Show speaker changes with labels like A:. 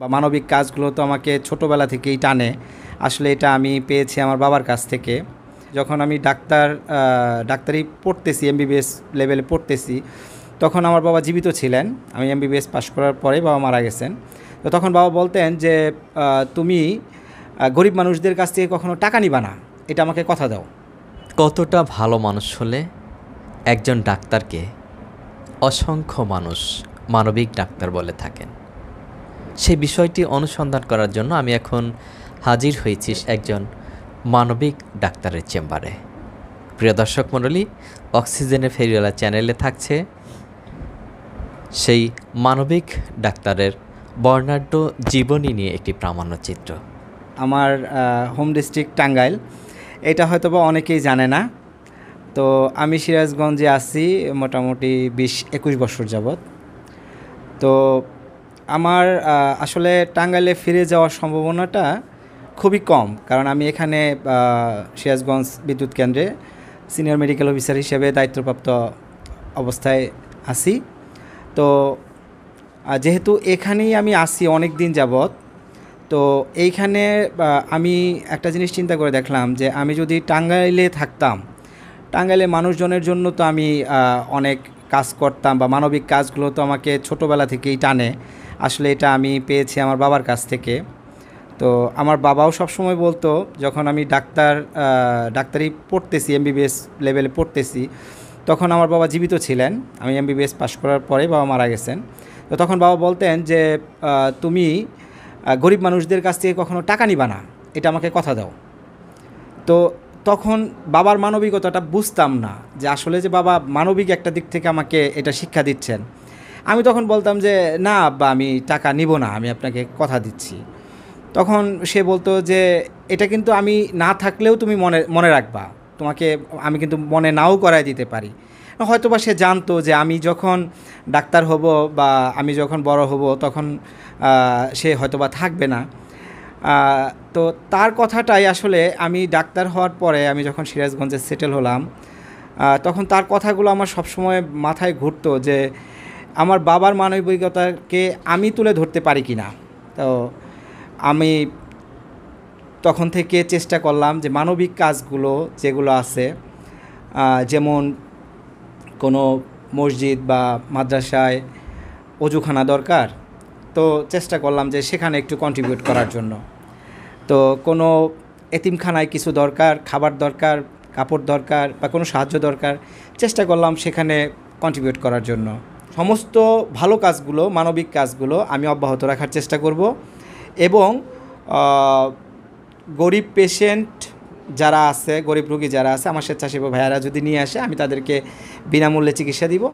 A: বা মানবিক কাজগুলো তো আমাকে ছোটোবেলা থেকেই টানে। আসলে এটা আমি পেয়েছি আমার বাবার কাছ থেকে। যখন আমি ডাক্তারি পড়তেছি, এমবিবিএস লেভেলে পড়তেছি, তখন আমার বাবা জীবিত ছিলেন। আমি এমবিবিএস পাশ করার পরে বাবা মারা গেছেন। তো তখন বাবা বলতেন যে তুমি গরিব মানুষদের কাছ থেকে কখনো টাকা নিবা না, এটা আমাকে কথা দাও।
B: কতটা ভালো মানুষ হলে একজন ডাক্তারকে অসংখ্য মানুষ মানবিক ডাক্তার বলে থাকেন। সেই বিষয়টি অনুসন্ধান করার জন্য আমি এখন হাজির হয়েছি একজন মানবিক ডাক্তারের চেম্বারে। প্রিয় দর্শক মণ্ডলী, অক্সিজেনে ফেরিওয়ালা চ্যানেলে থাকছে সেই মানবিক ডাক্তারের বর্ণাঢ্য জীবনী নিয়ে একটি প্রামাণ্যচিত্র।
A: আমার হোম ডিস্ট্রিক্ট টাঙ্গাইল, এটা হয়তো বা অনেকেই জানে না। তো আমি সিরাজগঞ্জে আছি মোটামুটি 20-21 বছর যাবৎ। তো আমার আসলে টাঙ্গাইলে ফিরে যাওয়ার সম্ভাবনাটা খুবই কম, কারণ আমি এখানে সিরাজগঞ্জ বিদ্যুৎ কেন্দ্রে সিনিয়র মেডিকেল অফিসার হিসেবে দায়িত্বপ্রাপ্ত অবস্থায় আছি। তো যেহেতু এখানেই আমি আসি অনেক দিন যাবৎ, তো এইখানে আমি একটা জিনিস চিন্তা করে দেখলাম যে আমি যদি টাঙ্গাইলে থাকতাম, টাঙ্গাইলে মানুষজনের জন্য তো আমি অনেক কাজ করতাম, বা মানবিক কাজগুলো তো আমাকে ছোটোবেলা থেকেই টানে। আসলে এটা আমি পেয়েছি আমার বাবার কাছ থেকে। তো আমার বাবাও সবসময় বলতো, যখন আমি ডাক্তারি পড়তেছি, এমবিবিএস লেভেলে পড়তেছি, তখন আমার বাবা জীবিত ছিলেন। আমি এমবিবিএস পাশ করার পরে বাবা মারা গেছেন। তো তখন বাবা বলতেন যে তুমি গরিব মানুষদের কাছ থেকে কখনো টাকা নিবা না, এটা আমাকে কথা দাও। তো তখন বাবার মানবিকতাটা বুঝতাম না, যে আসলে যে বাবা মানবিক একটা দিক থেকে আমাকে এটা শিক্ষা দিচ্ছেন। আমি তখন বলতাম যে না আব্বা, আমি টাকা নিব না, আমি আপনাকে কথা দিচ্ছি। তখন সে বলতো যে এটা কিন্তু আমি না থাকলেও তুমি মনে মনে রাখবা, তোমাকে আমি কিন্তু মনে নাও করায় দিতে পারি। হয়তো বা সে জানতো যে আমি যখন ডাক্তার হব বা আমি যখন বড় হব, তখন সে হয়তো বা থাকবে না। তো তার কথাটাই আসলে আমি ডাক্তার হওয়ার পরে আমি যখন সিরাজগঞ্জে সেটেল হলাম, তখন তার কথাগুলো আমার সবসময় মাথায় ঘুরতো যে আমার বাবার মানবিকতাকে আমি তুলে ধরতে পারি কি না। তো আমি তখন থেকে চেষ্টা করলাম যে মানবিক কাজগুলো যেগুলো আছে, যেমন কোনো মসজিদ বা মাদ্রাসায় অজুখানা দরকার, তো চেষ্টা করলাম যে সেখানে একটু কন্ট্রিবিউট করার জন্য। তো কোনো এতিমখানায় কিছু দরকার, খাবার দরকার, কাপড় দরকার, বা কোনো সাহায্য দরকার, চেষ্টা করলাম সেখানে কন্ট্রিবিউট করার জন্য। সমস্ত ভালো কাজগুলো, মানবিক কাজগুলো আমি অব্যাহত রাখার চেষ্টা করব। এবং গরিব পেশেন্ট যারা আছে, গরিব রোগী যারা আছে, আমার স্বেচ্ছাসেবী ভাইয়ারা যদি নিয়ে আসে, আমি তাদেরকে বিনামূল্যে চিকিৎসা দিব।